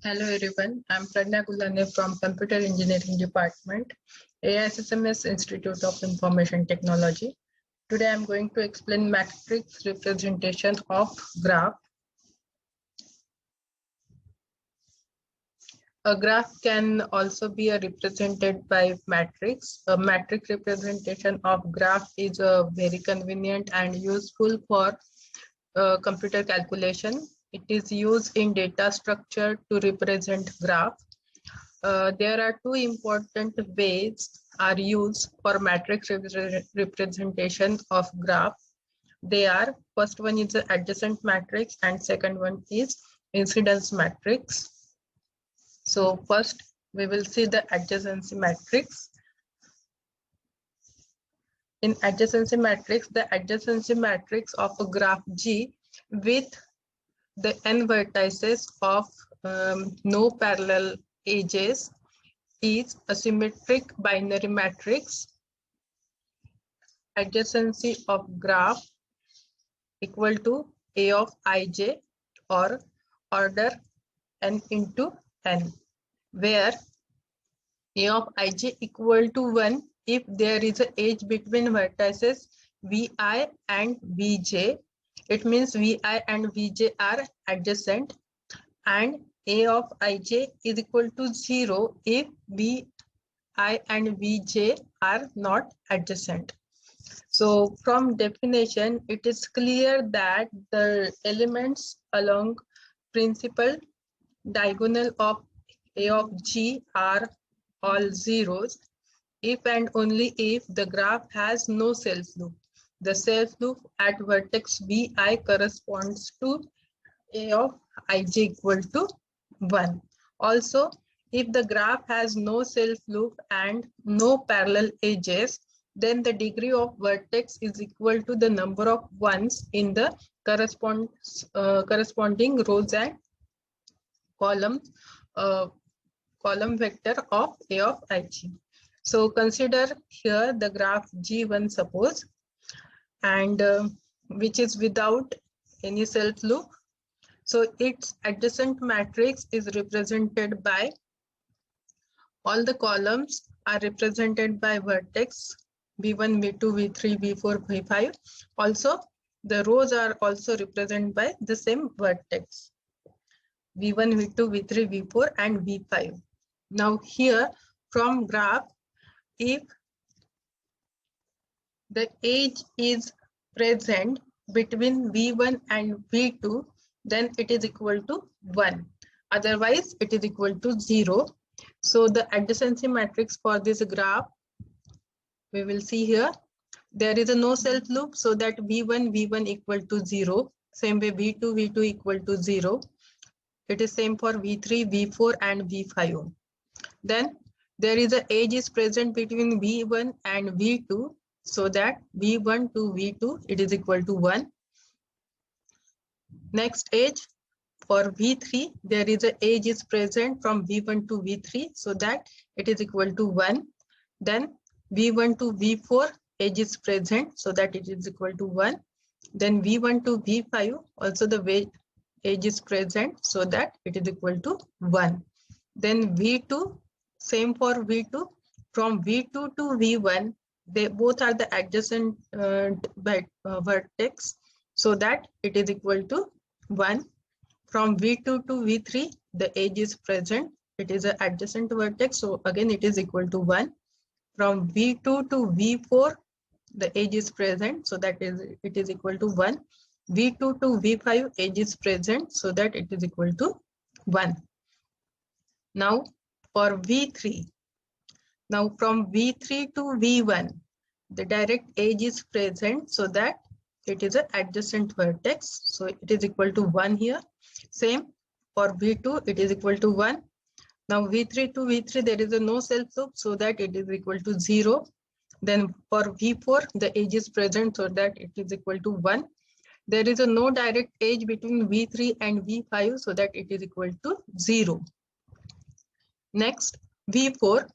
Hello everyone, I'm Gulhane from Computer Engineering Department, AISSMS Institute of Information Technology. Today I'm going to explain matrix representation of graph. A graph can also be represented by matrix. A matrix representation of graph is very convenient and useful for computer calculation. It is used in data structure to represent graph. There are two important ways are used for matrix representation of graph. They are, first one is the adjacent matrix and second one is incidence matrix. So first we will see the adjacency matrix. In adjacency matrix, the adjacency matrix of a graph G with the n vertices of no parallel edges is a symmetric binary matrix. Adjacency of graph equal to A of ij or order n into n, where A of ij equal to 1 if there is an edge between vertices vi and vj. It means vi and vj are adjacent, and A of ij is equal to 0 if vi and vj are not adjacent. So from definition, it is clear that the elements along principal diagonal of A of G are all zeros if and only if the graph has no self-loop. The self-loop at vertex vi corresponds to A of ij equal to 1. Also, if the graph has no self-loop and no parallel edges, then the degree of vertex is equal to the number of ones in the corresponding rows and columns, column vector of A of ig. So consider here the graph G1 suppose, and which is without any self-loop. So its adjacent matrix is represented by, all the columns are represented by vertex V1, V2, V3, V4, V5. Also, the rows are also represented by the same vertex V1, V2, V3, V4, and V5. Now here from graph, if the edge is present between V1 and V2, then it is equal to 1. Otherwise, it is equal to 0. So the adjacency matrix for this graph, we will see here, there is a no self loop, so that V1 equal to 0. Same way V2 equal to 0. It is same for V3, V4, and V5. Then there is a edge is present between V1 and V2, so that V1 to V2, it is equal to 1. Next edge for V3, there is a edge is present from V1 to V3, so that it is equal to 1. Then V1 to V4, edge is present, so that it is equal to 1. Then V1 to V5, also the edge is present, so that it is equal to 1. Then V2, same for V2. From V2 to V1, they both are the adjacent vertex, so that it is equal to 1. From V2 to V3, the edge is present. It is an adjacent vertex, so again it is equal to 1. From V2 to V4, the edge is present, so that it is equal to 1. V2 to V5, edge is present, so that it is equal to 1. Now for V3, now from V3 to V1, the direct edge is present, so that it is an adjacent vertex, so it is equal to 1 here. Same for V2, it is equal to 1. Now V3 to V3, there is a no self-loop, so that it is equal to 0. Then for V4, the edge is present, so that it is equal to 1. There is a no direct edge between V3 and V5, so that it is equal to 0. Next, V4,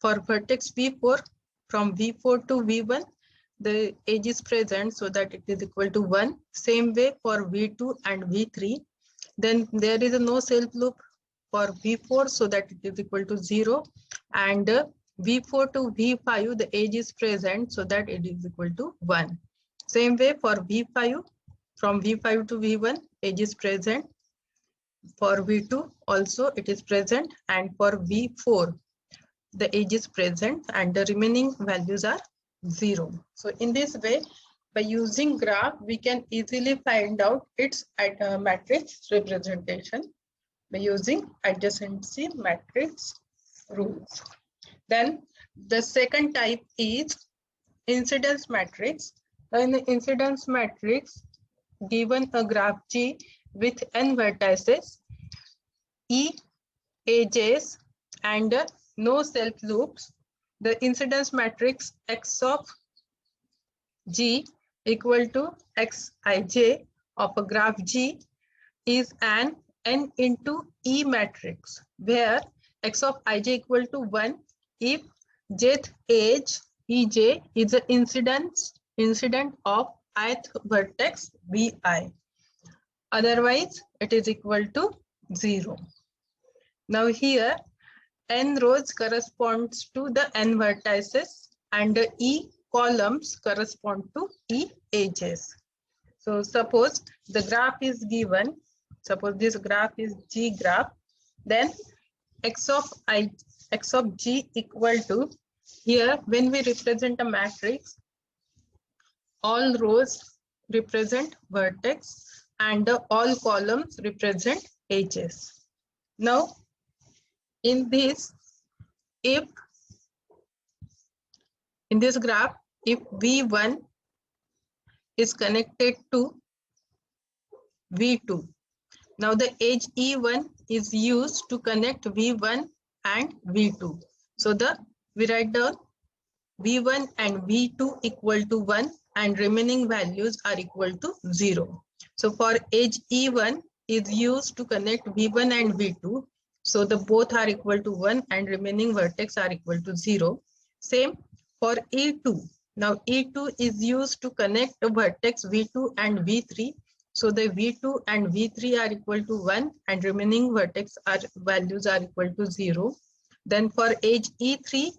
for vertex V4, from V4 to V1, the edge is present, so that it is equal to 1. Same way for V2 and V3. Then there is a no self loop for V4 so that it is equal to 0, and V4 to V5 the edge is present so that it is equal to 1. Same way for V5, from V5 to V1 edge is present. For V2 also it is present, and for V4 the edge is present and the remaining values are 0. So in this way, by using graph, we can easily find out its matrix representation by using adjacency matrix rules. Then the second type is incidence matrix. In the incidence matrix, given a graph G with n vertices, E edges, and no self loops, the incidence matrix X of G equal to Xij of a graph G is an n into E matrix, where X of Ij equal to 1 if jth edge Ej is the incident of ith vertex Vi. Otherwise, it is equal to 0. Now here, n rows corresponds to the n vertices and the E columns correspond to E edges. So suppose the graph is given, suppose this graph is G graph, then X of G equal to, here when we represent a matrix, all rows represent vertex and all columns represent edges. Now in this graph, if V1 is connected to V2, now the edge E1 is used to connect V1 and V2. So we write down V1 and V2 equal to 1 and remaining values are equal to 0. So for edge E1 is used to connect V1 and V2. So both are equal to 1 and remaining vertex are equal to 0. Same for E2. Now E2 is used to connect the vertex V2 and V3. So the V2 and V3 are equal to 1 and remaining vertex values are equal to 0. Then for edge E3,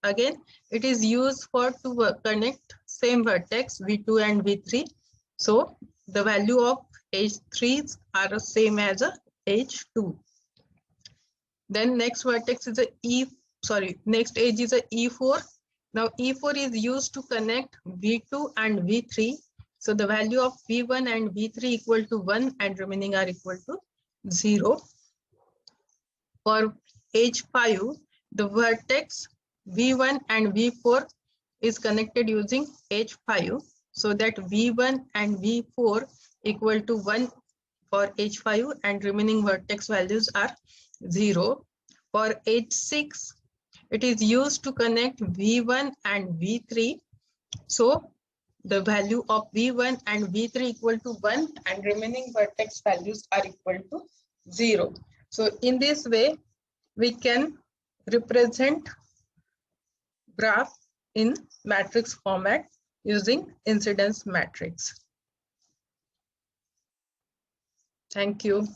again, it is used to connect same vertex V2 and V3. So the value of edge 3s are the same as edge 2. Then next vertex is next edge is E4. Now E4 is used to connect V2 and V3. So the value of V1 and V3 equal to 1 and remaining are equal to 0. For edge 5, the vertex V1 and V4 is connected using edge 5. So that V1 and V4 equal to 1 for edge 5 and remaining vertex values are 0. For edge 6, it is used to connect V1 and V3. So the value of V1 and V3 equal to 1 and remaining vertex values are equal to 0. So in this way, we can represent graph in matrix format using incidence matrix. Thank you.